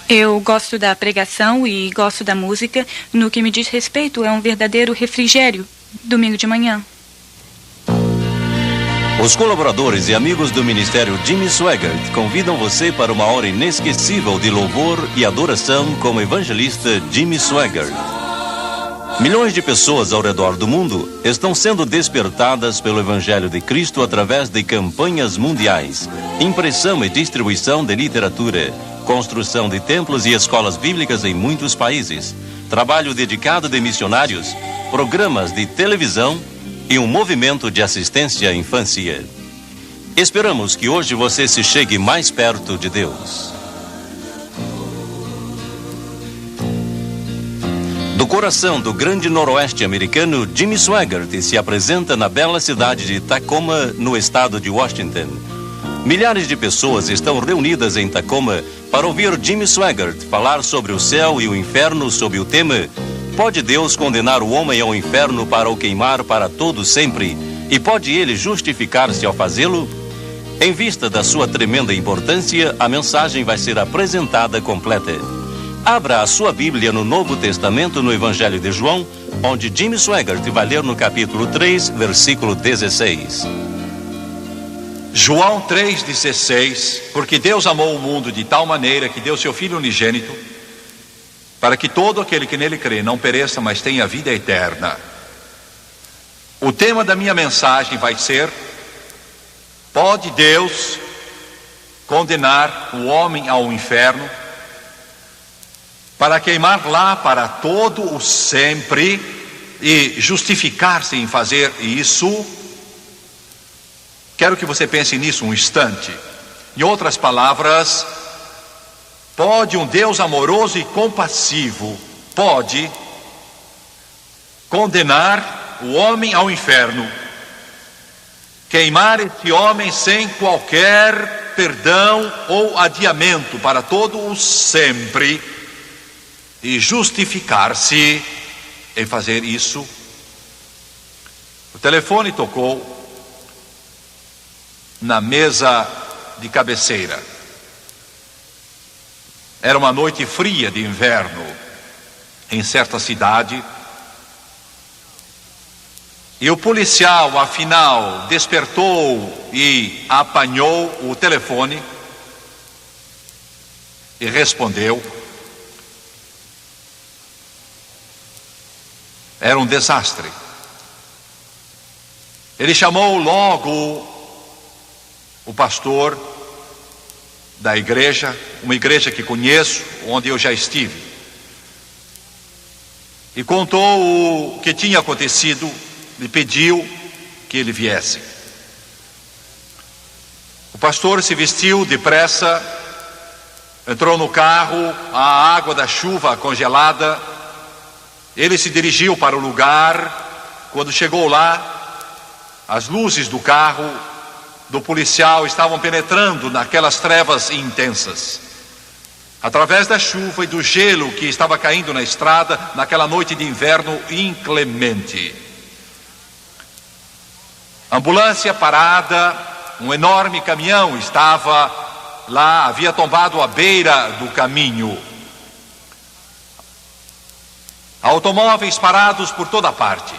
Eu gosto da pregação e gosto da música. No que me diz respeito, é um verdadeiro refrigério, domingo de manhã. Os colaboradores e amigos do Ministério Jimmy Swaggart convidam você para uma hora inesquecível de louvor e adoração com o evangelista Jimmy Swaggart. Milhões de pessoas ao redor do mundo estão sendo despertadas pelo Evangelho de Cristo através de campanhas mundiais, impressão e distribuição de literatura, construção de templos e escolas bíblicas em muitos países, trabalho dedicado de missionários, programas de televisão e um movimento de assistência à infância. Esperamos que hoje você se chegue mais perto de Deus. Do coração do grande noroeste americano, Jimmy Swaggart se apresenta na bela cidade de Tacoma, no estado de Washington. Milhares de pessoas estão reunidas em Tacoma para ouvir Jimmy Swaggart falar sobre o céu e o inferno sob o tema: pode Deus condenar o homem ao inferno para o queimar para todo sempre? E pode ele justificar-se ao fazê-lo? Em vista da sua tremenda importância, a mensagem vai ser apresentada completa. Abra a sua Bíblia no Novo Testamento, no Evangelho de João, onde Jimmy Swaggart vai ler no capítulo 3, versículo 16. João 3,16, porque Deus amou o mundo de tal maneira que deu seu Filho unigênito, para que todo aquele que nele crê não pereça, mas tenha vida eterna. O tema da minha mensagem vai ser: pode Deus condenar o homem ao inferno para queimar lá para todo o sempre e justificar-se em fazer isso? Quero que você pense nisso um instante. Em outras palavras, pode um Deus amoroso e compassivo, pode condenar o homem ao inferno, queimar esse homem sem qualquer perdão ou adiamento para todo o sempre e justificar-se em fazer isso? O telefone tocou na mesa de cabeceira. Era uma noite fria de inverno em certa cidade, e o policial, afinal, despertou e apanhou o telefone e respondeu. Era um desastre. Ele chamou logo o pastor da igreja, uma igreja que conheço, onde eu já estive, e contou o que tinha acontecido, e pediu que ele viesse. O pastor se vestiu depressa, entrou no carro, a água da chuva congelada. Ele se dirigiu para o lugar. Quando chegou lá, as luzes do carro do policial estavam penetrando naquelas trevas intensas. Através da chuva e do gelo que estava caindo na estrada naquela noite de inverno inclemente. Ambulância parada, um enorme caminhão estava lá, havia tombado à beira do caminho. Automóveis parados por toda parte.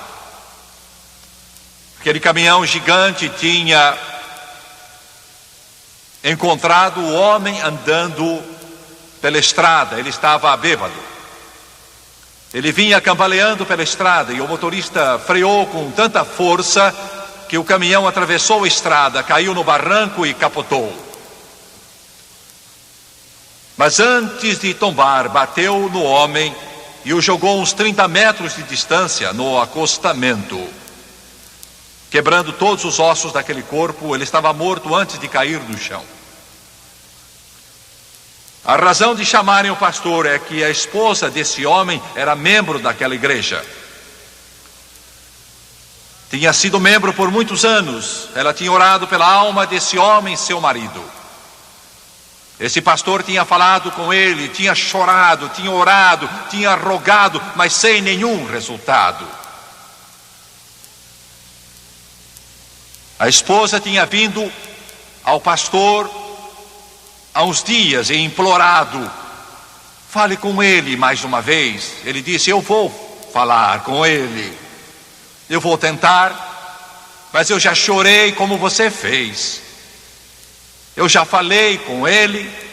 Aquele caminhão gigante tinha encontrado o homem andando pela estrada. Ele estava bêbado. Ele vinha cambaleando pela estrada e o motorista freou com tanta força que o caminhão atravessou a estrada, caiu no barranco e capotou. Mas antes de tombar, bateu no homem e o jogou uns 30 metros de distância no acostamento, quebrando todos os ossos daquele corpo. Ele estava morto antes de cair no chão. A razão de chamarem o pastor é que a esposa desse homem era membro daquela igreja. Tinha sido membro por muitos anos. Ela tinha orado pela alma desse homem, seu marido. Esse pastor tinha falado com ele, tinha chorado, tinha orado, tinha rogado, mas sem nenhum resultado. A esposa tinha vindo ao pastor há uns dias e implorado Fale com ele mais uma vez. Ele disse: eu vou falar com ele. Eu vou tentar, mas eu já chorei como você fez. Eu já falei com ele.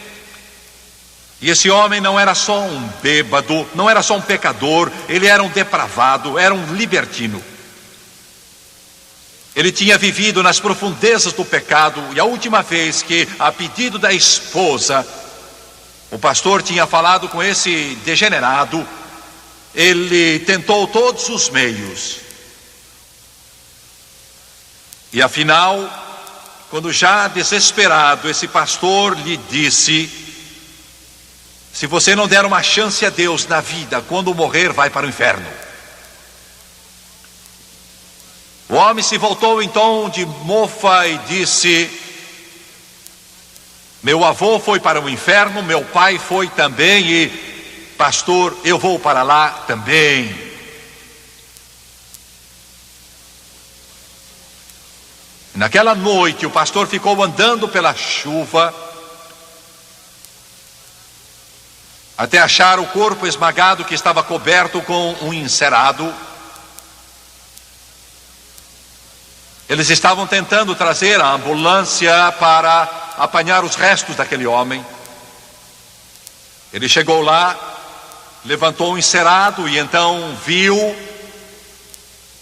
E esse homem não era só um bêbado, não era só um pecador, ele era um depravado, era um libertino. Ele tinha vivido nas profundezas do pecado, e a última vez que, a pedido da esposa, o pastor tinha falado com esse degenerado, ele tentou todos os meios. E afinal, quando já desesperado, esse pastor lhe disse: se você não der uma chance a Deus na vida, quando morrer vai para o inferno. O homem se voltou em tom de mofa e disse: meu avô foi para o inferno, meu pai foi também, e pastor, eu vou para lá também. Naquela noite o pastor ficou andando pela chuva até achar o corpo esmagado que estava coberto com um encerado. Eles estavam tentando trazer a ambulância para apanhar os restos daquele homem. Ele chegou lá, levantou o encerado e então viu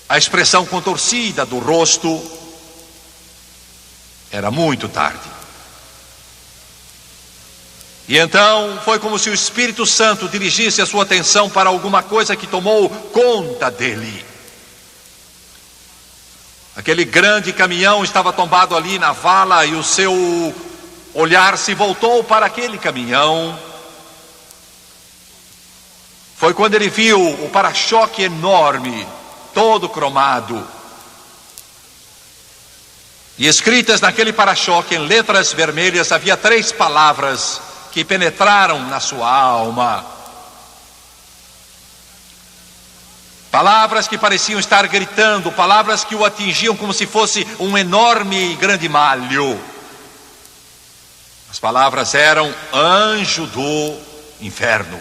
a expressão contorcida do rosto. Era muito tarde. E então foi como se o Espírito Santo dirigisse a sua atenção para alguma coisa que tomou conta dele. Aquele grande caminhão estava tombado ali na vala e o seu olhar se voltou para aquele caminhão. Foi quando ele viu o para-choque enorme, todo cromado. E escritas naquele para-choque em letras vermelhas havia 3 palavras que penetraram na sua alma. Palavras que pareciam estar gritando, palavras que o atingiam como se fosse um enorme e grande malho. As palavras eram: anjo do inferno.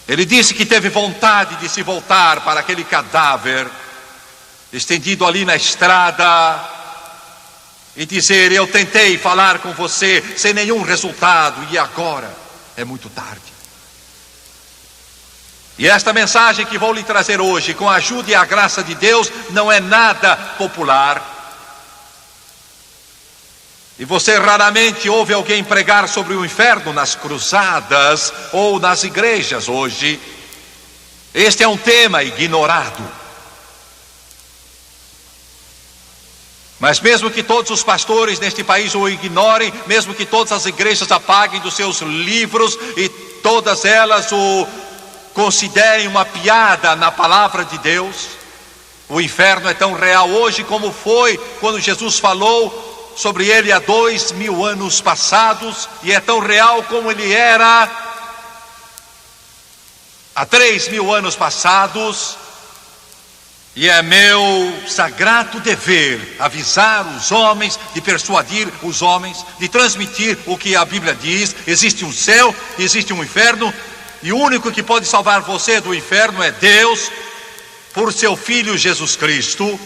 Ele disse que teve vontade de se voltar para aquele cadáver estendido ali na estrada e dizer: eu tentei falar com você sem nenhum resultado e agora é muito tarde. E esta mensagem que vou lhe trazer hoje, com a ajuda e a graça de Deus, não é nada popular. E você raramente ouve alguém pregar sobre o inferno nas cruzadas ou nas igrejas hoje. Este é um tema ignorado. Mas mesmo que todos os pastores neste país o ignorem, mesmo que todas as igrejas apaguem dos seus livros e todas elas o considerem uma piada na palavra de Deus, o inferno é tão real hoje como foi quando Jesus falou sobre ele há 2000 anos passados, e é tão real como ele era há 3000 anos passados. E é meu sagrado dever avisar os homens, de persuadir os homens, de transmitir o que a Bíblia diz. Existe um céu, existe um inferno, e o único que pode salvar você do inferno é Deus, por seu Filho Jesus Cristo.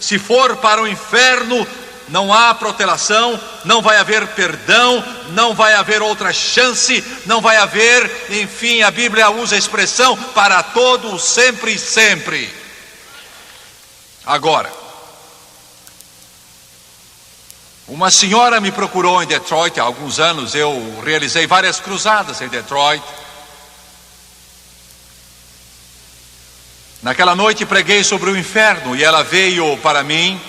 Se for para o inferno, não há protelação, não vai haver perdão, não vai haver outra chance, não vai haver, enfim, a Bíblia usa a expressão para todo, sempre e sempre. Agora, uma senhora me procurou em Detroit há alguns anos. Eu realizei várias cruzadas em Detroit. Naquela noite preguei sobre o inferno e ela veio para mim.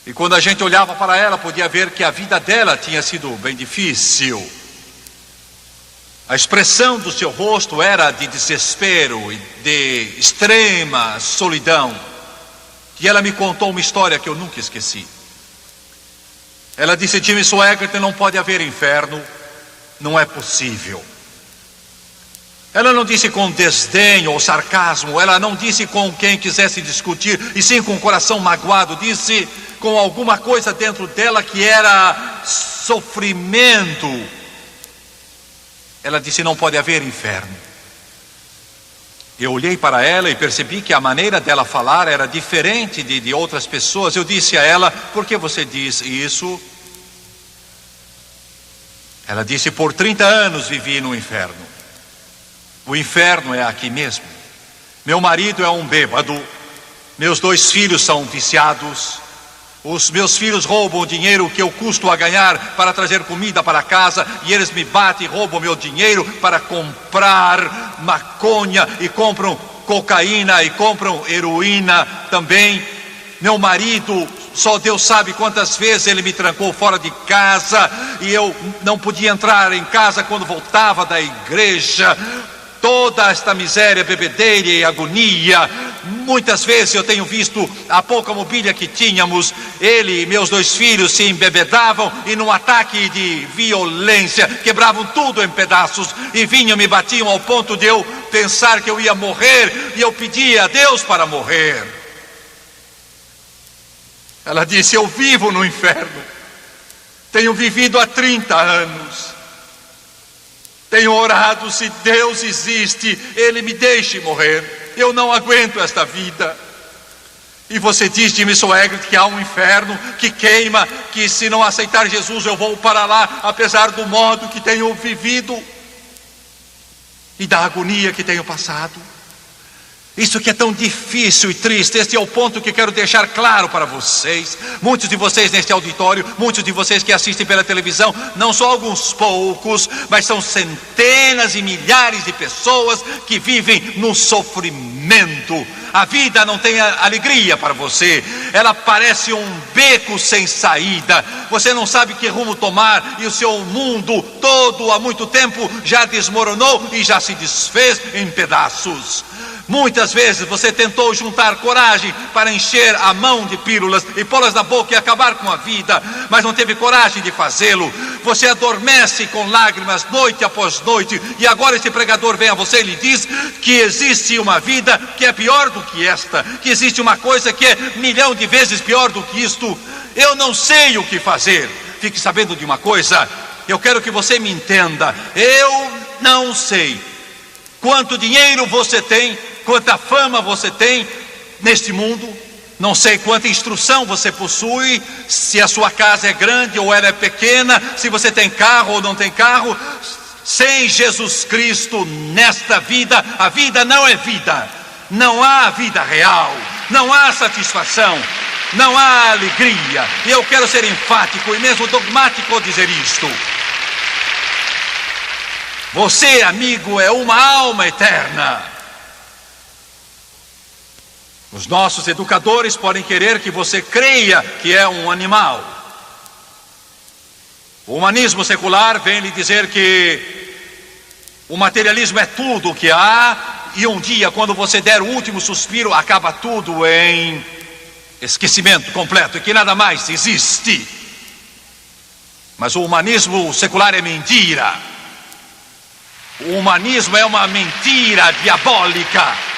E quando a gente olhava para ela, podia ver que a vida dela tinha sido bem difícil. A expressão do seu rosto era de desespero e de extrema solidão. E ela me contou uma história que eu nunca esqueci. Ela disse: Jimmy Swaggart, não pode haver inferno, não é possível. Ela não disse com desdém ou sarcasmo, ela não disse com quem quisesse discutir, e sim com o coração magoado, disse: com alguma coisa dentro dela que era sofrimento. Ela disse: não pode haver inferno. Eu olhei para ela e percebi que a maneira dela falar era diferente de outras pessoas. Eu disse a ela: por que você diz isso? Ela disse: por 30 anos vivi no inferno. O inferno é aqui mesmo. Meu marido é um bêbado. Meus 2 filhos são viciados. Os meus filhos roubam o dinheiro que eu custo a ganhar para trazer comida para casa, e eles me batem e roubam meu dinheiro para comprar maconha, e compram cocaína e compram heroína também. Meu marido, só Deus sabe quantas vezes ele me trancou fora de casa, e eu não podia entrar em casa quando voltava da igreja. Toda esta miséria, bebedeira e agonia. Muitas vezes eu tenho visto a pouca mobília que tínhamos, ele e meus 2 filhos se embebedavam e num ataque de violência quebravam tudo em pedaços e vinham me batiam ao ponto de eu pensar que eu ia morrer, e eu pedia a Deus para morrer. Ela disse: eu vivo no inferno, tenho vivido há 30 anos. Tenho orado, se Deus existe, Ele me deixe morrer. Eu não aguento esta vida. E você diz, Jimmy Swaggart, que há um inferno que queima, que se não aceitar Jesus eu vou para lá, apesar do modo que tenho vivido e da agonia que tenho passado. Isso que é tão difícil e triste. Este é o ponto que quero deixar claro para vocês. Muitos de vocês neste auditório, muitos de vocês que assistem pela televisão, não são alguns poucos, mas são centenas e milhares de pessoas que vivem no sofrimento. A vida não tem alegria para você. Ela parece um beco sem saída. Você não sabe que rumo tomar, e o seu mundo todo há muito tempo já desmoronou e já se desfez em pedaços. Muitas vezes você tentou juntar coragem para encher a mão de pílulas e pô-las na boca e acabar com a vida, mas não teve coragem de fazê-lo. Você adormece com lágrimas noite após noite, e agora esse pregador vem a você e lhe diz que existe uma vida que é pior do que esta, que existe uma coisa que é 1.000.000 de vezes pior do que isto. Eu não sei o que fazer. Fique sabendo de uma coisa, eu quero que você me entenda. Eu não sei quanto dinheiro você tem, quanta fama você tem neste mundo, não sei quanta instrução você possui, se a sua casa é grande ou ela é pequena, se você tem carro ou não tem carro. Sem Jesus Cristo nesta vida, a vida não é vida. Não há vida real, não há satisfação, não há alegria. E eu quero ser enfático e mesmo dogmático ao dizer isto. Você, amigo, é uma alma eterna. Os nossos educadores podem querer que você creia que é um animal. O humanismo secular vem lhe dizer que o materialismo é tudo o que há, e um dia, quando você der o último suspiro, acaba tudo em esquecimento completo e que nada mais existe. Mas o humanismo secular é mentira. O humanismo é uma mentira diabólica.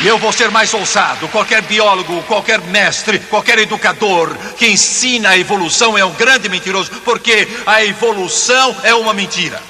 E eu vou ser mais ousado. Qualquer biólogo, qualquer mestre, qualquer educador que ensina a evolução é um grande mentiroso, porque a evolução é uma mentira.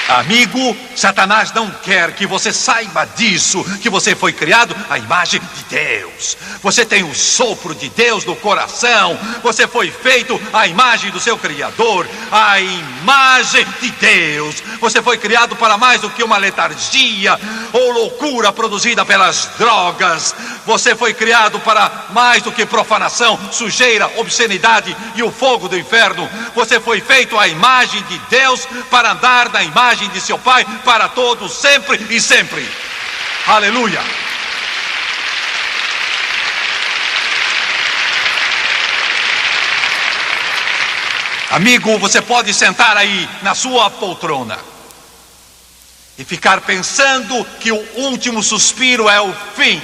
Amigo, Satanás não quer que você saiba disso, que você foi criado à imagem de Deus. Você tem o sopro de Deus no coração. Você foi feito à imagem do seu Criador, à imagem de Deus. Você foi criado para mais do que uma letargia ou loucura produzida pelas drogas. Você foi criado para mais do que profanação, sujeira, obscenidade e o fogo do inferno. Você foi feito à imagem de Deus para andar na imagem de seu Pai para todos, sempre e sempre. Aleluia! Amigo, você pode sentar aí na sua poltrona e ficar pensando que o último suspiro é o fim.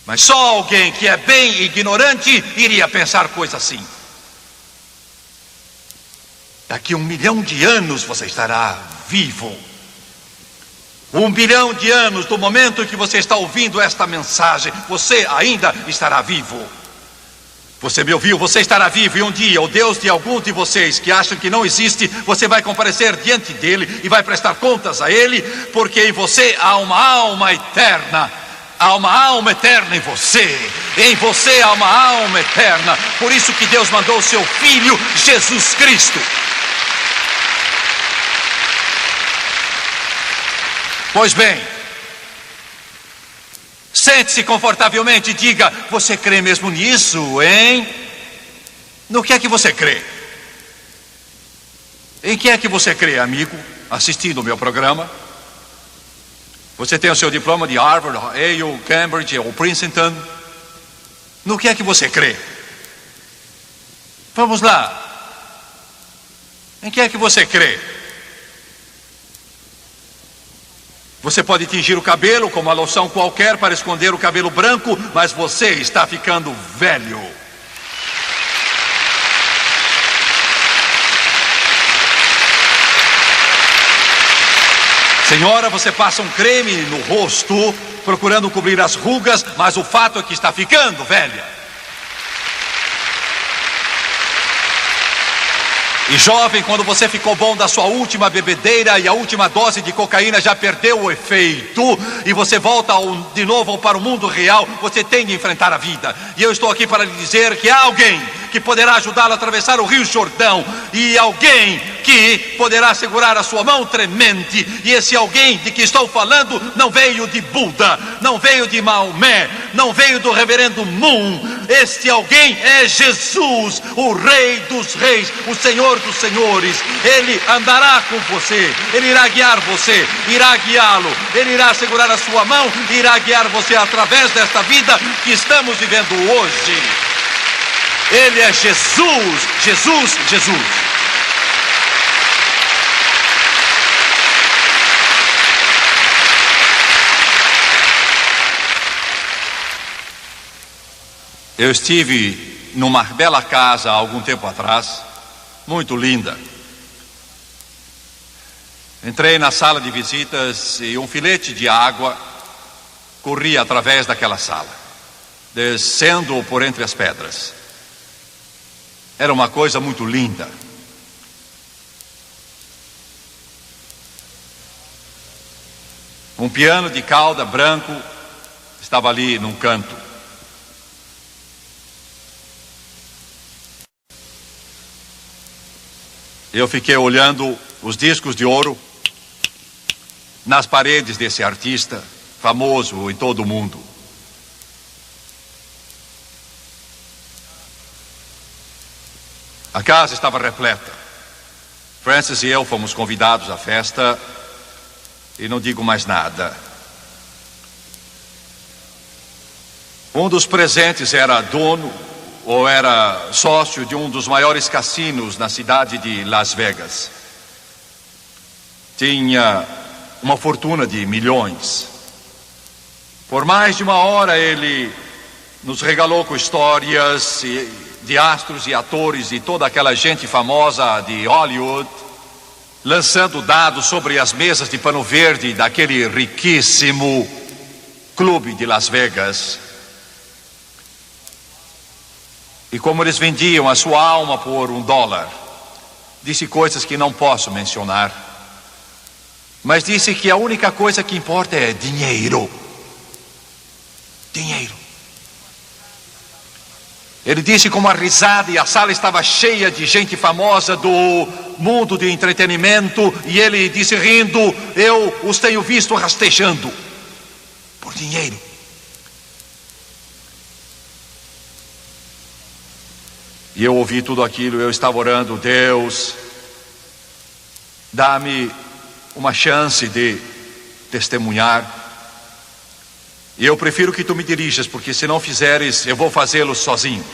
Mas só alguém que é bem ignorante iria pensar coisa assim. Daqui a 1 milhão de anos você estará vivo. 1 bilhão de anos do momento em que você está ouvindo esta mensagem, você ainda estará vivo. Você me ouviu? Você estará vivo, e um dia o Deus de alguns de vocês que acham que não existe, você vai comparecer diante dele e vai prestar contas a ele, porque em você há uma alma eterna. Há uma alma eterna em você. Em você há uma alma eterna. Por isso que Deus mandou o seu Filho, Jesus Cristo. Pois bem, sente-se confortavelmente e diga: você crê mesmo nisso, hein? No que é que você crê? Em que é que você crê, amigo, assistindo o meu programa? Você tem o seu diploma de Harvard, Yale, Cambridge ou Princeton? No que é que você crê? Vamos lá. Em que é que você crê? Você pode tingir o cabelo com uma loção qualquer para esconder o cabelo branco, mas você está ficando velho. Senhora, você passa um creme no rosto, procurando cobrir as rugas, mas o fato é que está ficando velha. E jovem, quando você ficou bom da sua última bebedeira e a última dose de cocaína já perdeu o efeito, e você volta de novo para o mundo real, você tem de enfrentar a vida. E eu estou aqui para lhe dizer que há alguém que poderá ajudá-lo a atravessar o Rio Jordão, e alguém que poderá segurar a sua mão tremente. E esse alguém de que estou falando não veio de Buda, não veio de Maomé, não veio do reverendo Moon. Este alguém é Jesus, o Rei dos Reis, o Senhor dos Senhores. Ele andará com você, ele irá guiar você, irá guiá-lo, ele irá segurar a sua mão, irá guiar você através desta vida que estamos vivendo hoje. Ele é Jesus, Jesus, Jesus. Eu estive numa bela casa há algum tempo atrás, muito linda. Entrei na sala de visitas e um filete de água corria através daquela sala, descendo por entre as pedras. Era uma coisa muito linda. Um piano de cauda branco estava ali num canto. Eu fiquei olhando os discos de ouro nas paredes desse artista famoso em todo o mundo. A casa estava repleta. Francis e eu fomos convidados à festa e não digo mais nada. Um dos presentes era dono ou era sócio de um dos maiores cassinos na cidade de Las Vegas. Tinha uma fortuna de milhões. Por mais de uma hora ele nos regalou com histórias de astros e atores e toda aquela gente famosa de Hollywood, lançando dados sobre as mesas de pano verde daquele riquíssimo clube de Las Vegas. E como eles vendiam a sua alma por $1, disse coisas que não posso mencionar, mas disse que a única coisa que importa é dinheiro. Dinheiro. Ele disse com uma risada, e a sala estava cheia de gente famosa do mundo de entretenimento, e ele disse rindo: eu os tenho visto rastejando por dinheiro. E eu ouvi tudo aquilo, eu estava orando: Deus, dá-me uma chance de testemunhar. E eu prefiro que tu me dirijas, porque se não fizeres, eu vou fazê-lo sozinho.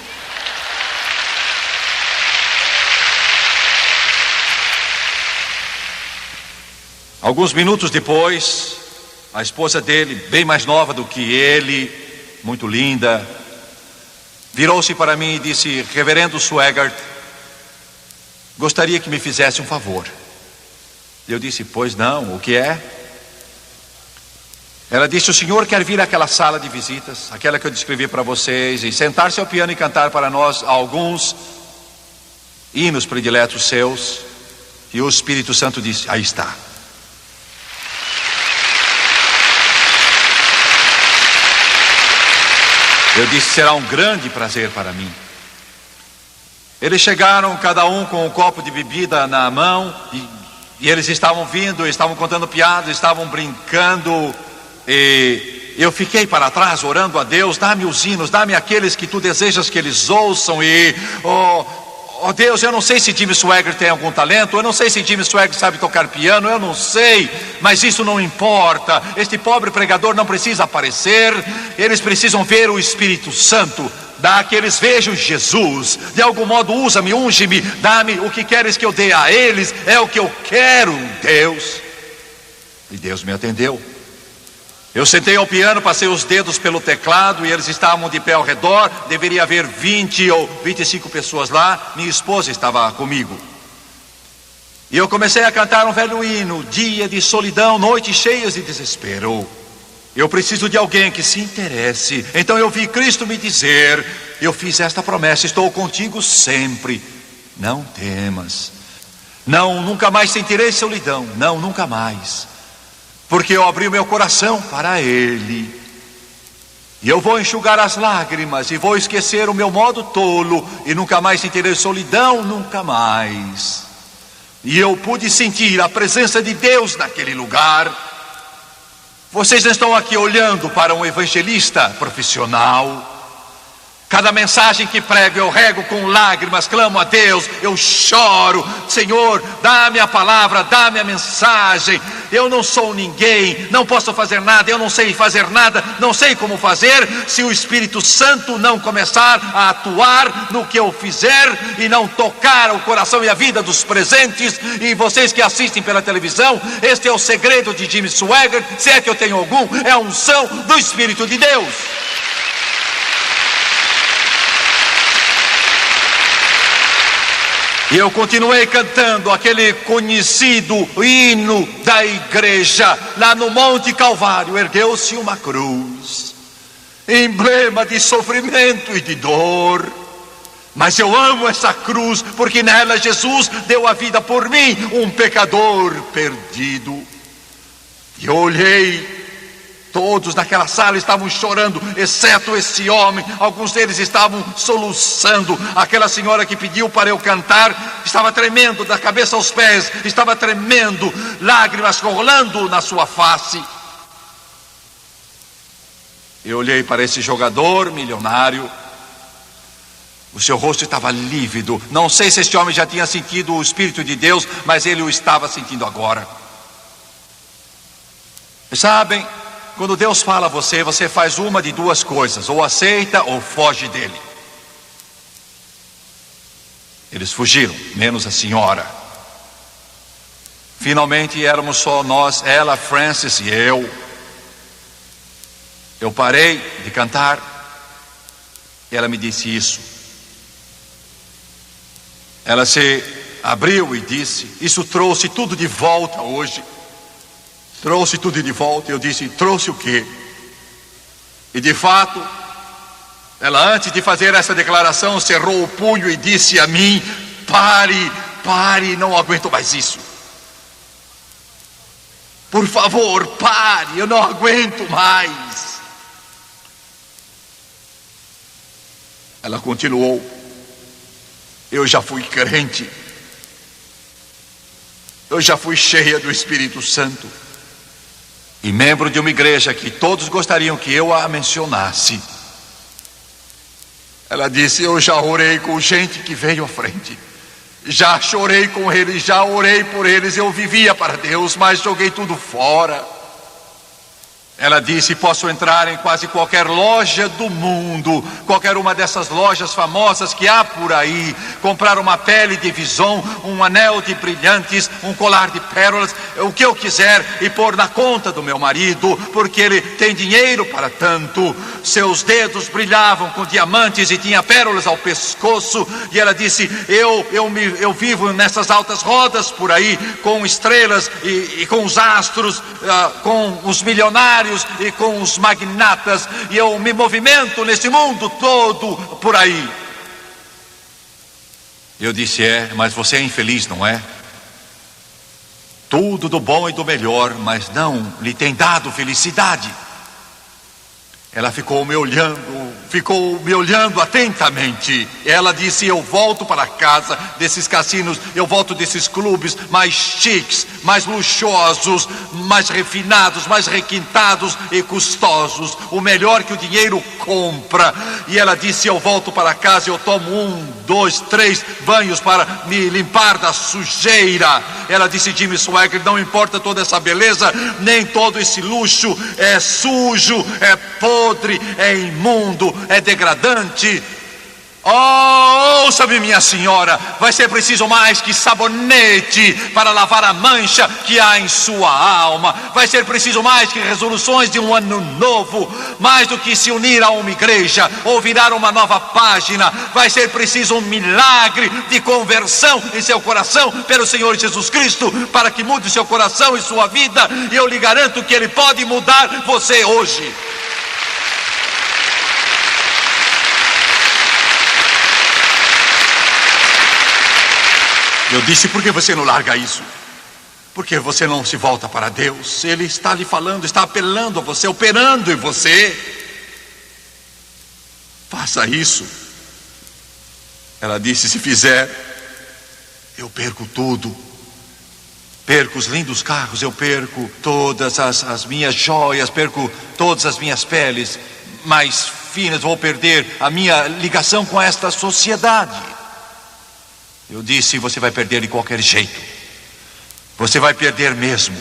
Alguns minutos depois, a esposa dele, bem mais nova do que ele, muito linda, virou-se para mim e disse: Reverendo Swaggart, gostaria que me fizesse um favor. Eu disse: pois não, o que é? Ela disse: o senhor quer vir àquela sala de visitas, aquela que eu descrevi para vocês, e sentar-se ao piano e cantar para nós alguns hinos prediletos seus? E o Espírito Santo disse: aí está. Eu disse: será um grande prazer para mim. Eles chegaram, cada um com um copo de bebida na mão, e eles estavam vindo, estavam contando piadas, estavam brincando, e eu fiquei para trás orando a Deus: dá-me os hinos, dá-me aqueles que tu desejas que eles ouçam. E oh Deus, eu não sei se Jimmy Swaggart tem algum talento, eu não sei se Jimmy Swaggart sabe tocar piano, eu não sei, mas isso não importa. Este pobre pregador não precisa aparecer, eles precisam ver o Espírito Santo. Dá que eles vejam Jesus. De algum modo usa-me, unge-me, dá-me o que queres que eu dê a eles, é o que eu quero, Deus. E Deus me atendeu. Eu sentei ao piano, passei os dedos pelo teclado e eles estavam de pé ao redor. Deveria haver 20 ou 25 pessoas lá. Minha esposa estava comigo. E eu comecei a cantar um velho hino: dia de solidão, noites cheias de desespero. Eu preciso de alguém que se interesse. Então eu vi Cristo me dizer: eu fiz esta promessa, estou contigo sempre. Não temas. Não, nunca mais sentirei solidão. Não, nunca mais. Porque eu abri o meu coração para Ele. E eu vou enxugar as lágrimas e vou esquecer o meu modo tolo, e nunca mais sentirei solidão, nunca mais. E eu pude sentir a presença de Deus naquele lugar. Vocês não estão aqui olhando para um evangelista profissional. Cada mensagem que prego eu rego com lágrimas, clamo a Deus, eu choro: Senhor, dá-me a palavra, dá-me a mensagem. Eu não sou ninguém, não posso fazer nada, eu não sei fazer nada, não sei como fazer, se o Espírito Santo não começar a atuar no que eu fizer e não tocar o coração e a vida dos presentes. E vocês que assistem pela televisão, este é o segredo de Jimmy Swaggart, se é que eu tenho algum, é a unção do Espírito de Deus. E eu continuei cantando aquele conhecido hino da igreja. Lá no Monte Calvário ergueu-se uma cruz, emblema de sofrimento e de dor. Mas eu amo essa cruz, porque nela Jesus deu a vida por mim, um pecador perdido. E eu olhei, todos naquela sala estavam chorando, exceto esse homem. Alguns deles estavam soluçando. Aquela senhora que pediu para eu cantar estava tremendo da cabeça aos pés, estava tremendo, lágrimas rolando na sua face. Eu olhei para esse jogador milionário. O seu rosto estava lívido. Não sei se este homem já tinha sentido o Espírito de Deus, mas ele o estava sentindo agora. Sabem, quando Deus fala a você, você faz uma de duas coisas: ou aceita ou foge dele. Eles fugiram, menos a senhora. Finalmente éramos só nós, ela, Francis e eu. Eu parei de cantar e ela me disse isso. Ela se abriu e disse: isso trouxe tudo de volta hoje. Trouxe tudo de volta. Eu disse: trouxe o quê? E de fato, ela, antes de fazer essa declaração, cerrou o punho e disse a mim: pare, não aguento mais isso. Por favor, pare, eu não aguento mais. Ela continuou: eu já fui crente, eu já fui cheia do Espírito Santo e membro de uma igreja que todos gostariam que eu a mencionasse. Ela disse: eu já orei com gente que veio à frente, já chorei com eles, já orei por eles, eu vivia para Deus, mas joguei tudo fora. Ela disse: posso entrar em quase qualquer loja do mundo, qualquer uma dessas lojas famosas que há por aí, comprar uma pele de vison, um anel de brilhantes, um colar de pérolas, o que eu quiser, e pôr na conta do meu marido, porque ele tem dinheiro para tanto. seus dedos brilhavam com diamantes e tinha pérolas ao pescoço. E ela disse: eu vivo nessas altas rodas por aí, com estrelas e com os astros, com os milionários e com os magnatas, e eu me movimento nesse mundo todo por aí. Eu disse: mas você é infeliz, não é? Tudo do bom e do melhor, mas não lhe tem dado felicidade. Ela ficou me olhando atentamente. Ela disse: eu volto para casa desses cassinos, eu volto desses clubes mais chiques, mais luxuosos, mais refinados, mais requintados e custosos, o melhor que o dinheiro compra. E ela disse: eu volto para casa, eu tomo 1, 2, 3 banhos para me limpar da sujeira. Ela disse: Jimmy Swaggart, não importa toda essa beleza, nem todo esse luxo, é sujo, é podre, é imundo, é degradante. Oh, ouça-me, minha senhora, vai ser preciso mais que sabonete para lavar a mancha que há em sua alma. Vai ser preciso mais que resoluções de um ano novo, mais do que se unir a uma igreja ou virar uma nova página. Vai ser preciso um milagre de conversão em seu coração pelo Senhor Jesus Cristo, para que mude seu coração e sua vida. E eu lhe garanto que Ele pode mudar você hoje. Eu disse: por que você não larga isso? Por que você não se volta para Deus? Ele está lhe falando, está apelando a você, operando em você. Faça isso. Ela disse: se fizer, eu perco tudo. Perco os lindos carros, eu perco todas as minhas joias, perco todas as minhas peles mais finas, vou perder a minha ligação com esta sociedade. Eu disse: você vai perder de qualquer jeito. Você vai perder mesmo.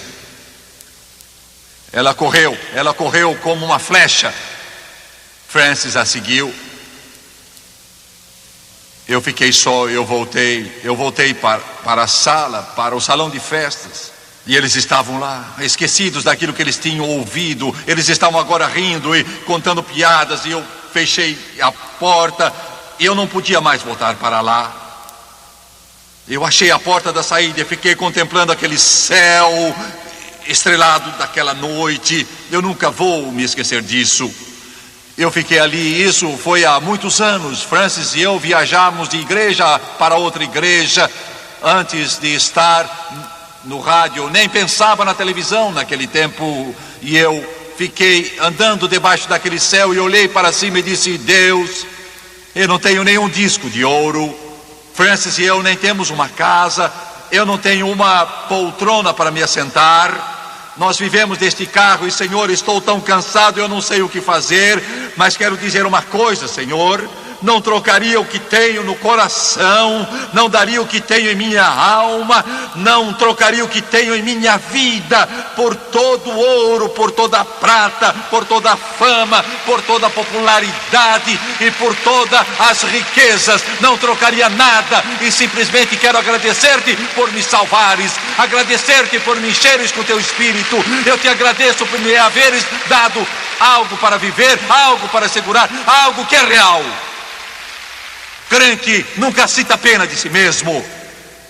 Ela correu como uma flecha. Francis a seguiu. Eu fiquei só, eu voltei para a sala, para o salão de festas. E eles estavam lá, esquecidos daquilo que eles tinham ouvido. Eles estavam agora rindo e contando piadas. E eu fechei a porta e eu não podia mais voltar para lá. Eu achei a porta da saída e fiquei contemplando aquele céu estrelado daquela noite. Eu nunca vou me esquecer disso. Eu fiquei ali, isso foi há muitos anos. Francis e eu viajamos de igreja para outra igreja. Antes de estar no rádio, nem pensava na televisão naquele tempo. E eu fiquei andando debaixo daquele céu e olhei para cima e disse: Deus, eu não tenho nenhum disco de ouro. Francis e eu nem temos uma casa, eu não tenho uma poltrona para me assentar. Nós vivemos deste carro e, Senhor, estou tão cansado, eu não sei o que fazer. Mas quero dizer uma coisa, Senhor: não trocaria o que tenho no coração, não daria o que tenho em minha alma, não trocaria o que tenho em minha vida por todo o ouro, por toda a prata, por toda a fama, por toda a popularidade e por todas as riquezas. Não trocaria nada, e simplesmente quero agradecer-te por me salvares, agradecer-te por me encheres com teu Espírito. Eu te agradeço por me haveres dado algo para viver, algo para segurar, algo que é real. Crente nunca sinta pena de si mesmo.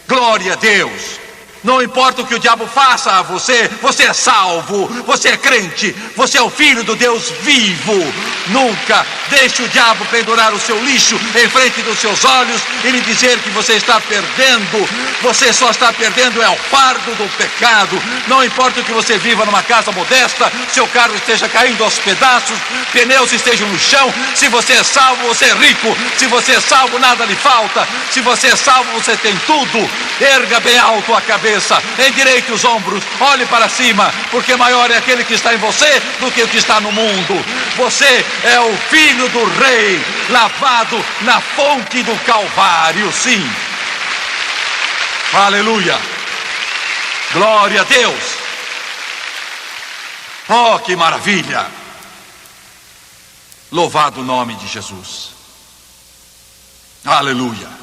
Glória a Deus. Não importa o que o diabo faça a você, você é salvo, você é crente, você é o filho do Deus vivo. Nunca deixe o diabo pendurar o seu lixo em frente dos seus olhos e lhe dizer que você está perdendo. Você só está perdendo é o fardo do pecado. Não importa que você viva numa casa modesta, seu carro esteja caindo aos pedaços, pneus estejam no chão. Se você é salvo, você é rico. Se você é salvo, nada lhe falta. Se você é salvo, você tem tudo. Erga bem alto a cabeça, endireite os ombros, olhe para cima, porque maior é aquele que está em você do que o que está no mundo. Você é o filho do rei, lavado na fonte do Calvário, sim. Aleluia. Glória a Deus. Oh, que maravilha. Louvado o nome de Jesus. Aleluia.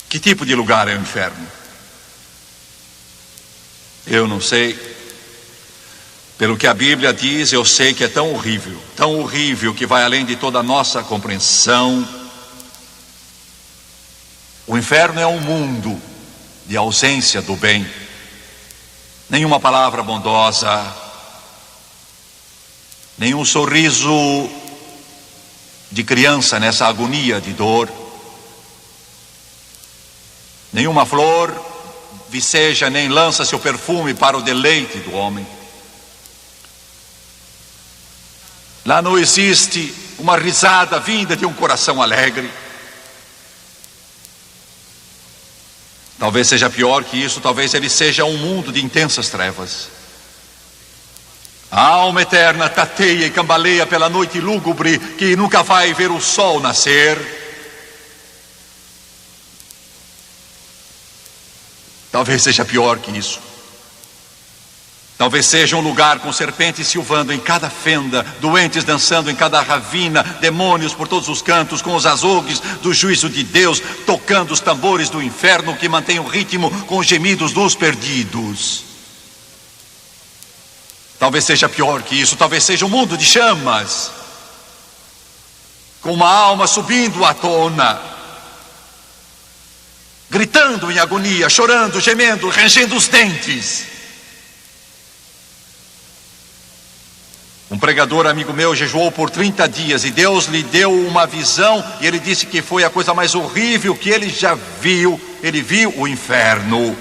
Que tipo de lugar é o inferno? Eu não sei. Pelo que a Bíblia diz, eu sei que é tão horrível que vai além de toda a nossa compreensão. O inferno é um mundo de ausência do bem. Nenhuma palavra bondosa, nenhum sorriso de criança nessa agonia de dor, nenhuma flor viceja nem lança seu perfume para o deleite do homem. Lá não existe uma risada vinda de um coração alegre. Talvez seja pior que isso, talvez ele seja um mundo de intensas trevas. A alma eterna tateia e cambaleia pela noite lúgubre que nunca vai ver o sol nascer. Talvez seja pior que isso. Talvez seja um lugar com serpentes silvando em cada fenda, doentes dançando em cada ravina, demônios por todos os cantos, com os azogues do juízo de Deus, tocando os tambores do inferno que mantém o ritmo com os gemidos dos perdidos. Talvez seja pior que isso, talvez seja um mundo de chamas, com uma alma subindo à tona, gritando em agonia, chorando, gemendo, rangendo os dentes. Um pregador amigo meu jejuou por 30 dias e Deus lhe deu uma visão e ele disse que foi a coisa mais horrível que ele já viu. Ele viu o inferno.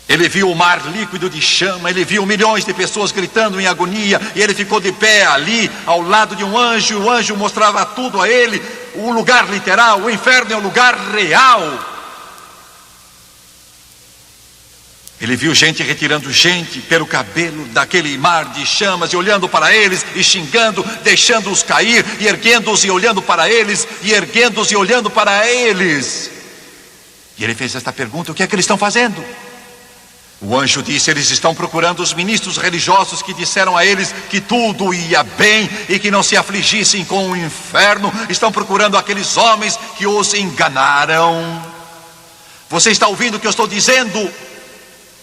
Ele viu o mar líquido de chama, ele viu milhões de pessoas gritando em agonia e ele ficou de pé ali ao lado de um anjo. O anjo mostrava tudo a ele, o lugar literal. O inferno é um lugar real. Ele viu gente retirando gente pelo cabelo daquele mar de chamas e olhando para eles e xingando, deixando-os cair e erguendo-os e olhando para eles e erguendo-os e olhando para eles. E ele fez esta pergunta: o que é que eles estão fazendo? O anjo disse: eles estão procurando os ministros religiosos que disseram a eles que tudo ia bem e que não se afligissem com o inferno. Estão procurando aqueles homens que os enganaram. Você está ouvindo o que eu estou dizendo?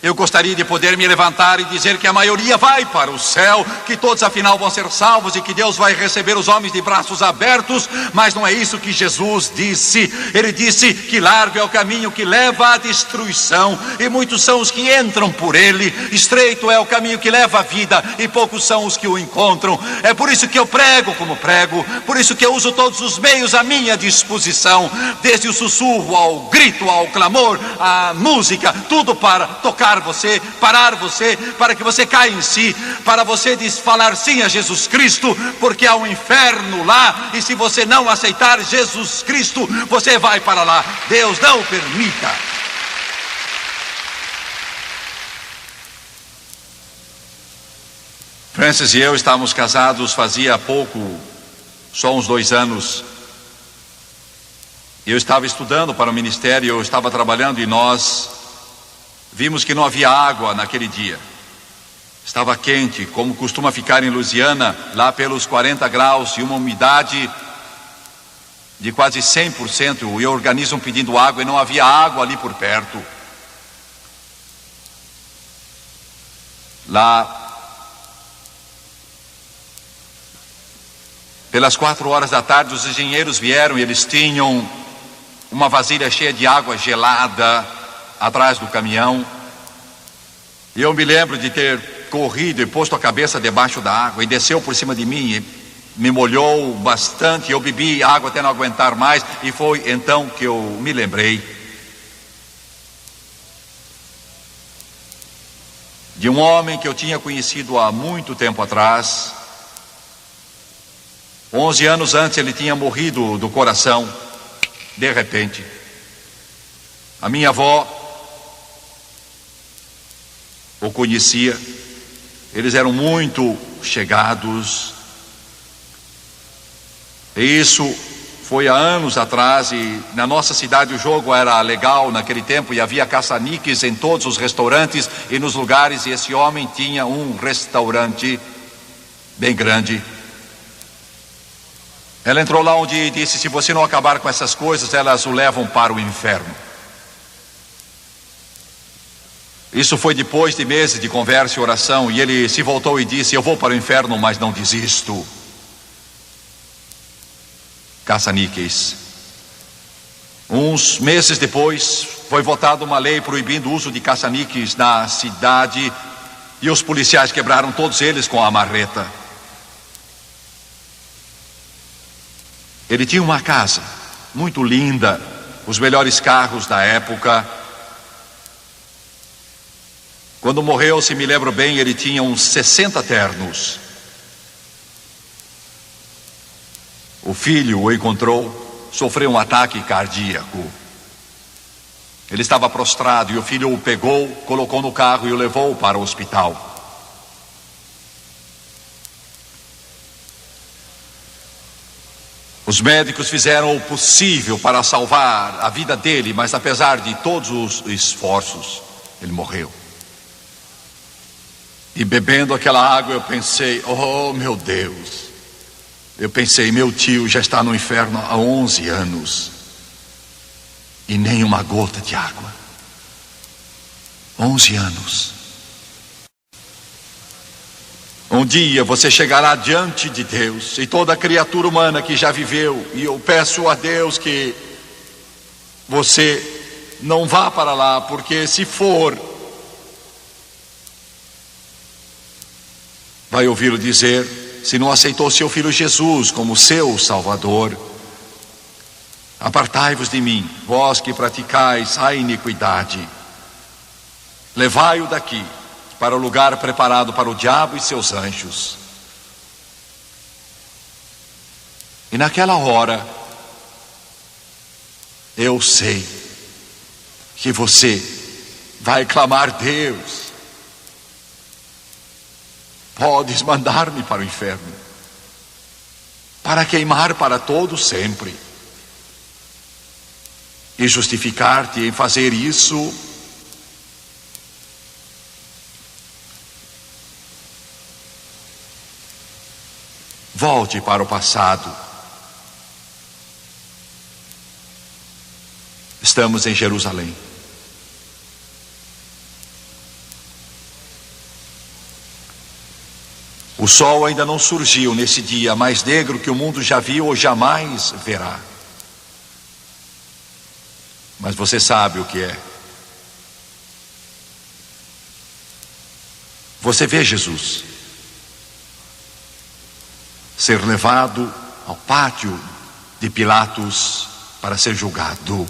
Eu gostaria de poder me levantar e dizer que a maioria vai para o céu, que todos afinal vão ser salvos e que Deus vai receber os homens de braços abertos, mas não é isso que Jesus disse. Ele disse que largo é o caminho que leva à destruição e muitos são os que entram por ele. Estreito é o caminho que leva à vida e poucos são os que o encontram. É por isso que eu prego como prego, por isso que eu uso todos os meios à minha disposição, desde o sussurro ao grito, ao clamor, à música, tudo para tocar você, parar você, para que você caia em si, para você falar sim a Jesus Cristo, porque há um inferno lá, e se você não aceitar Jesus Cristo, você vai para lá. Deus não permita. Francis e eu estávamos casados fazia pouco, só uns 2 anos. Eu estava estudando para o ministério, eu estava trabalhando e nós vimos que não havia água naquele dia. Estava quente, como costuma ficar em Louisiana, lá pelos 40 graus e uma umidade de quase 100%, e o organismo pedindo água e não havia água ali por perto. Lá, pelas 4 horas da tarde, os engenheiros vieram e eles tinham uma vasilha cheia de água gelada atrás do caminhão, e eu me lembro de ter corrido e posto a cabeça debaixo da água, e desceu por cima de mim e me molhou bastante. Eu bebi água até não aguentar mais, e foi então que eu me lembrei de um homem que eu tinha conhecido há muito tempo atrás. 11 anos antes ele tinha morrido do coração, de repente. A minha avó o conhecia, eles eram muito chegados, e isso foi há anos atrás, e na nossa cidade o jogo era legal naquele tempo, e havia caça-níqueis em todos os restaurantes e nos lugares, e esse homem tinha um restaurante bem grande. Ela entrou lá onde e disse: se você não acabar com essas coisas, elas o levam para o inferno. Isso foi depois de meses de conversa e oração, e ele se voltou e disse: eu vou para o inferno, mas não desisto. Caça-níqueis. Uns meses depois, foi votada uma lei proibindo o uso de caça-níqueis na cidade, e os policiais quebraram todos eles com a marreta. Ele tinha uma casa muito linda, os melhores carros da época. Quando morreu, se me lembro bem, ele tinha uns 60 ternos. O filho o encontrou, sofreu um ataque cardíaco. Ele estava prostrado e o filho o pegou, colocou no carro e o levou para o hospital. Os médicos fizeram o possível para salvar a vida dele, mas apesar de todos os esforços, ele morreu. E bebendo aquela água eu pensei: oh meu Deus. Eu pensei: meu tio já está no inferno há 11 anos e nem uma gota de água. 11 anos. Um dia você chegará diante de Deus e toda criatura humana que já viveu, e eu peço a Deus que você não vá para lá, porque se for, vai ouvi-lo dizer: se não aceitou seu filho Jesus como seu Salvador, apartai-vos de mim, vós que praticais a iniquidade. Levai-o daqui para o lugar preparado para o diabo e seus anjos. E naquela hora, eu sei que você vai clamar: Deus, podes mandar-me para o inferno, para queimar para todo sempre, e justificar-te em fazer isso. Volte para o passado. Estamos em Jerusalém. O sol ainda não surgiu nesse dia mais negro que o mundo já viu ou jamais verá. Mas você sabe o que é. Você vê Jesus ser levado ao pátio de Pilatos para ser julgado.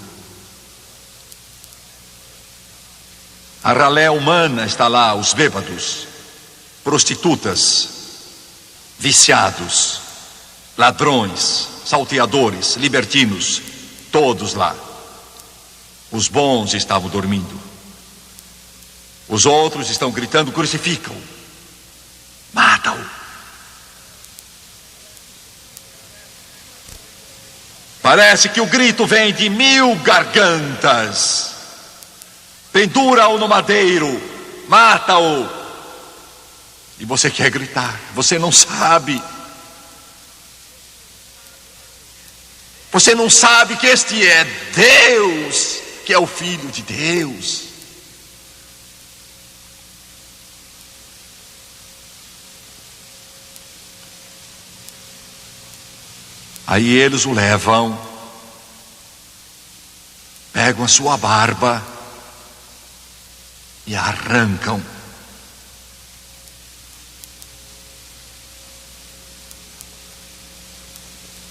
A ralé humana está lá, os bêbados, prostitutas, viciados, ladrões, salteadores, libertinos, todos lá. Os bons estavam dormindo. Os outros estão gritando: crucificam-o, mata-o. Parece que o grito vem de 1000 gargantas. Pendura-o no madeiro, mata-o. E você quer gritar, você não sabe. Você não sabe que este é Deus, que é o Filho de Deus. Aí eles o levam, pegam a sua barba e a arrancam.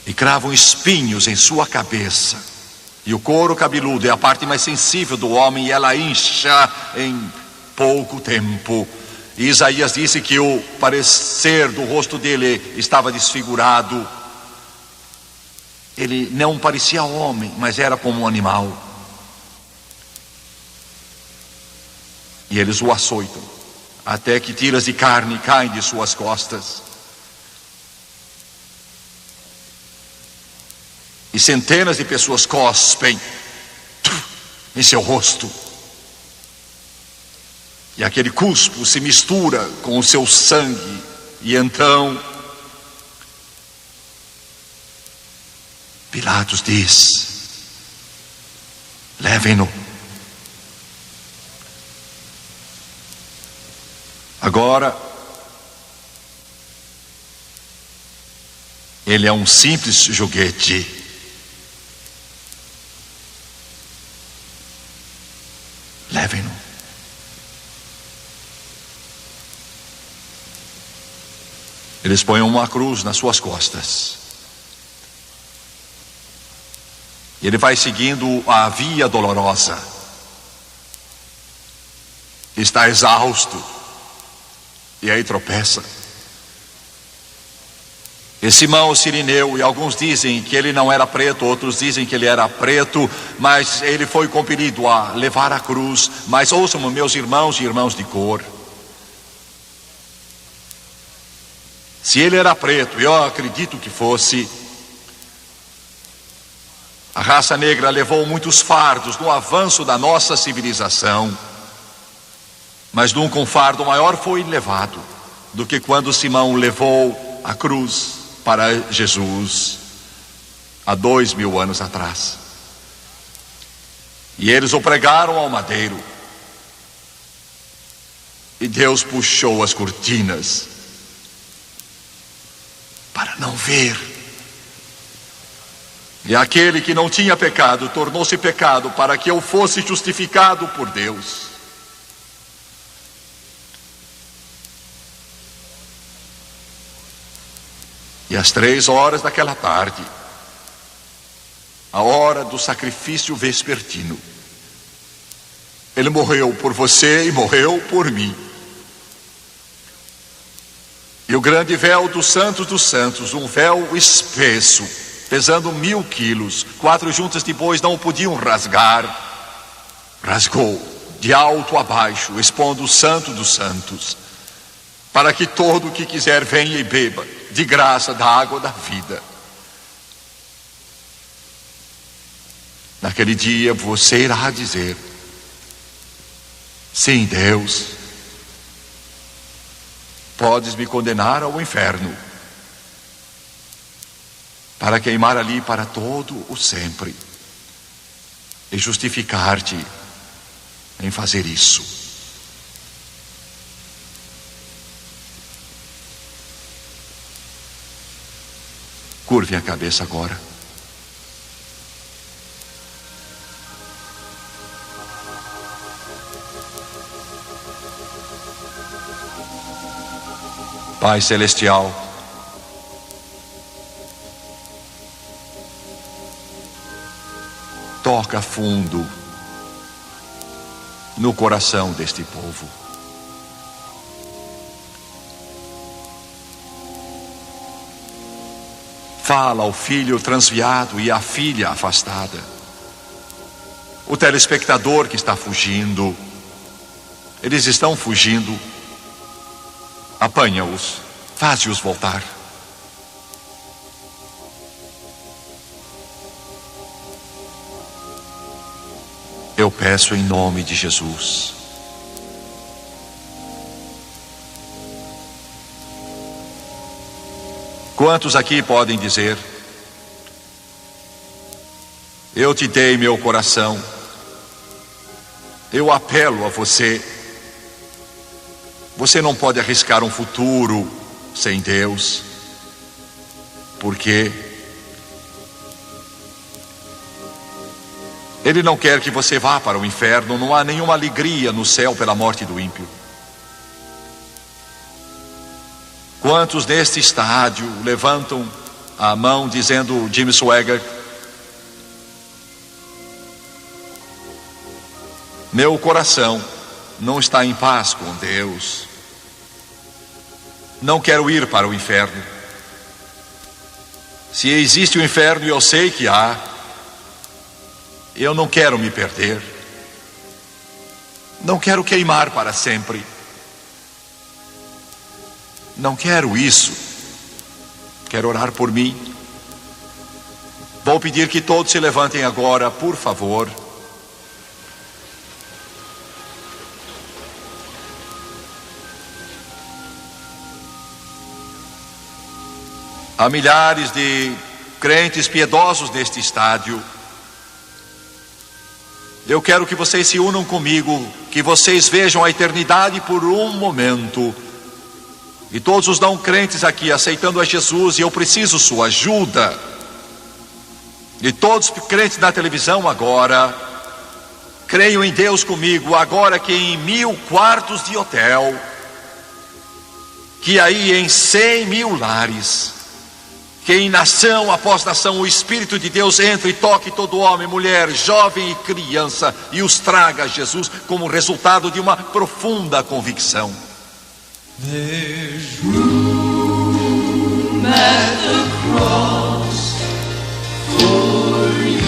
E cravam espinhos em sua cabeça. E o couro cabeludo é a parte mais sensível do homem, e ela incha em pouco tempo. E Isaías disse que o parecer do rosto dele estava desfigurado. Ele não parecia homem, mas era como um animal. E eles o açoitam, até que tiras de carne caem de suas costas. E centenas de pessoas cospem em seu rosto. E aquele cuspo se mistura com o seu sangue. E então Pilatos diz: levem-no. Agora, ele é um simples joguete. Levem-no. Eles põem uma cruz nas suas costas. E ele vai seguindo a via dolorosa. Está exausto. E aí tropeça. E Simão, o Cirineu, e alguns dizem que ele não era preto, outros dizem que ele era preto, mas ele foi compelido a levar a cruz. Mas ouçam, meus irmãos e irmãos de cor, se ele era preto, eu acredito que fosse, a raça negra levou muitos fardos no avanço da nossa civilização, mas nunca um fardo maior foi levado do que quando Simão levou a cruz para Jesus há 2000 anos atrás. E eles o pregaram ao madeiro, e Deus puxou as cortinas para não ver. E aquele que não tinha pecado tornou-se pecado para que eu fosse justificado por Deus. E às 3 horas daquela tarde, a hora do sacrifício vespertino, ele morreu por você e morreu por mim. E o grande véu dos santos, um véu espesso, pesando 1000 quilos, 4 juntas de bois não o podiam rasgar, rasgou de alto a baixo, expondo o Santo dos Santos, para que todo o que quiser venha e beba de graça da água da vida. Naquele dia você irá dizer: sim, Deus, podes me condenar ao inferno, para queimar ali para todo o sempre, e justificar-te em fazer isso. Curve a cabeça agora. Pai Celestial, toca fundo no coração deste povo. Fala ao filho transviado e à filha afastada, o telespectador que está fugindo. Eles estão fugindo. Apanha-os, faze-os voltar. Eu peço em nome de Jesus. Quantos aqui podem dizer: eu te dei meu coração, eu apelo a você. Você não pode arriscar um futuro sem Deus, porque Ele não quer que você vá para o inferno. Não há nenhuma alegria no céu pela morte do ímpio. Quantos neste estádio levantam a mão dizendo: Jim Swaggart, meu coração não está em paz com Deus, não quero ir para o inferno. Se existe o inferno, e eu sei que há, eu não quero me perder, não quero queimar para sempre. Não quero isso. Quero orar por mim. Vou pedir que todos se levantem agora, por favor. Há milhares de crentes piedosos neste estádio. Eu quero que vocês se unam comigo, que vocês vejam a eternidade por um momento. E todos os não crentes aqui aceitando a Jesus, e eu preciso sua ajuda. E todos os crentes na televisão agora, creiam em Deus comigo, agora que em 1000 quartos de hotel, que aí em 100.000 lares, que em nação após nação o Espírito de Deus entra e toque todo homem, mulher, jovem e criança e os traga a Jesus como resultado de uma profunda convicção. There's room at the cross for you.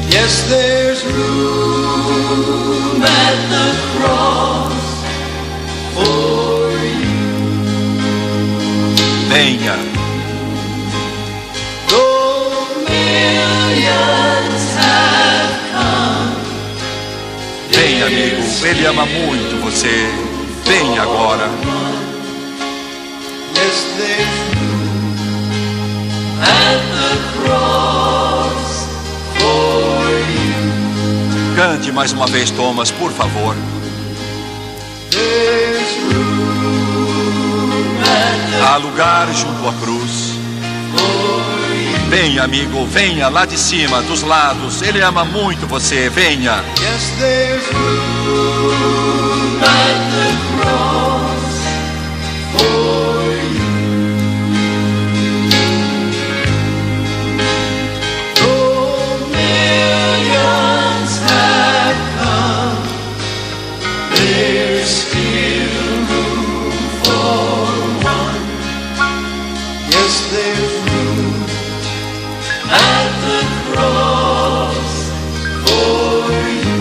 Yes, there's room at the cross for you. Venha. Though millions have come, Venha, amigo, Ele ama muito você. Venha agora. yes, there's room at the cross for you. Cante mais uma vez, Thomas, por favor. There's room at the Há lugar junto à cruz. Venha, amigo, venha lá de cima, dos lados. Ele ama muito você. Venha. yes, there's room at the cross for you. Though millions have come, there's still room for one. Yes, there's room at the cross for you.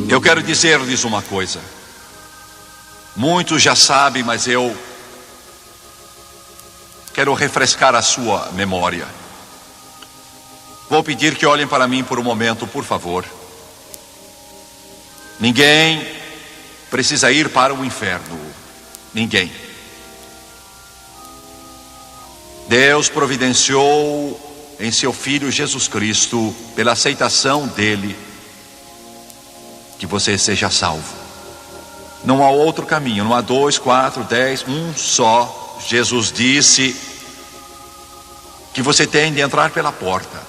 Eu quero dizer-lhes uma coisa. Muitos já sabem, mas eu quero refrescar a sua memória. Vou pedir que olhem para mim por um momento, por favor. Ninguém precisa ir para o inferno. Ninguém. Deus providenciou em seu Filho Jesus Cristo, pela aceitação dele, que você seja salvo. Não há outro caminho, não há 2, 4, 10, um só. Jesus disse que você tem de entrar pela porta,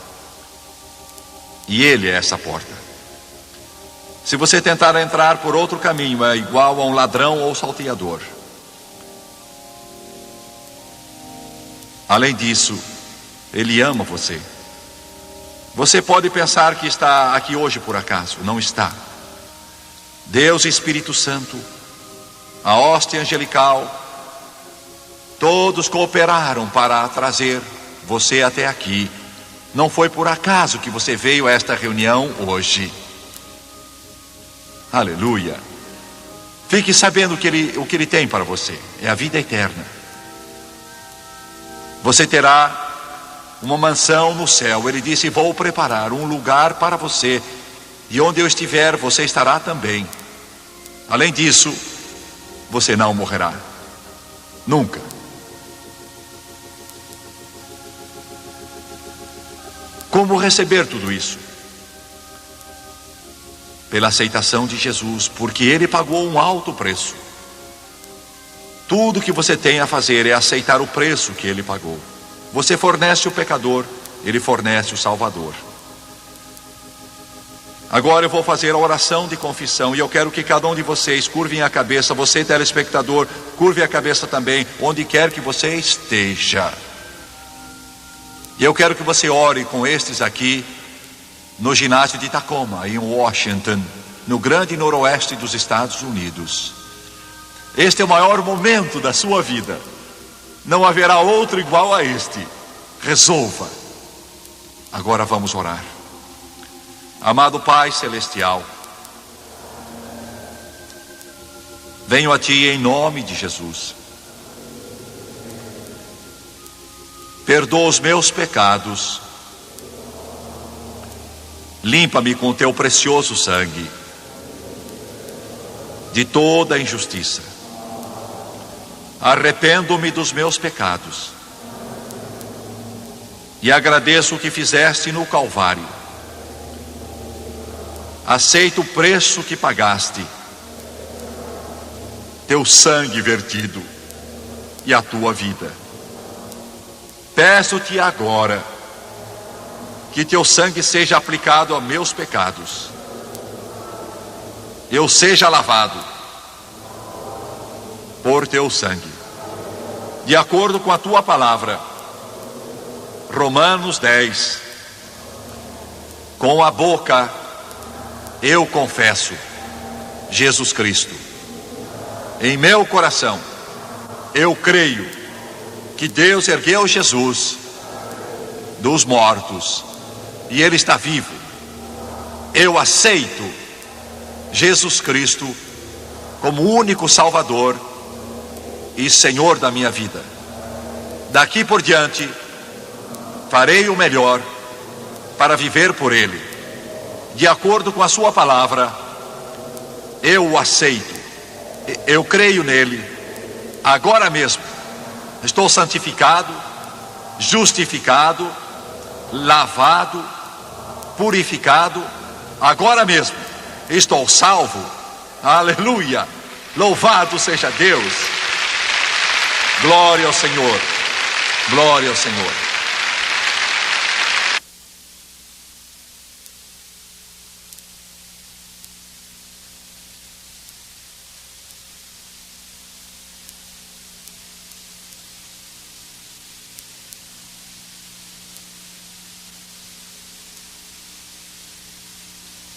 e Ele é essa porta. Se você tentar entrar por outro caminho, é igual a um ladrão ou salteador. Além disso, Ele ama você. Você pode pensar que está aqui hoje por acaso, não está. Deus e Espírito Santo, a hóstia angelical, todos cooperaram para trazer você até aqui. Não foi por acaso que você veio a esta reunião hoje. Aleluia. Fique sabendo o que ele tem para você. É a vida eterna. Você terá uma mansão no céu. Ele disse: vou preparar um lugar para você, e onde eu estiver, você estará também. Além disso, você não morrerá. Nunca. Como receber tudo isso? Pela aceitação de Jesus, porque Ele pagou um alto preço. Tudo que você tem a fazer é aceitar o preço que Ele pagou. Você fornece o pecador, Ele fornece o Salvador. Agora eu vou fazer a oração de confissão, e eu quero que cada um de vocês curvem a cabeça. Você, telespectador, curve a cabeça também, onde quer que você esteja. E eu quero que você ore com estes aqui no ginásio de Tacoma, em Washington, no grande noroeste dos Estados Unidos. Este é o maior momento da sua vida. Não haverá outro igual a este. Resolva. Agora vamos orar. Amado Pai Celestial, venho a Ti em nome de Jesus. Perdoa os meus pecados. Limpa-me com Teu precioso sangue de toda injustiça. arrependo-me dos meus pecados e agradeço o que fizeste no Calvário. Aceito o preço que pagaste, teu sangue vertido e a tua vida. Peço-te agora que teu sangue seja aplicado aos meus pecados, eu seja lavado por teu sangue, de acordo com a tua palavra. Romanos 10. Com a boca eu confesso Jesus Cristo, em meu coração eu creio que Deus ergueu Jesus dos mortos e Ele está vivo. Eu aceito Jesus Cristo como único Salvador e Senhor da minha vida. Daqui por diante farei o melhor para viver por Ele, de acordo com a sua palavra. Eu o aceito, eu creio nele. Agora mesmo estou santificado, justificado, lavado, purificado. Agora mesmo estou salvo. Aleluia, louvado seja Deus. Glória ao Senhor, glória ao Senhor.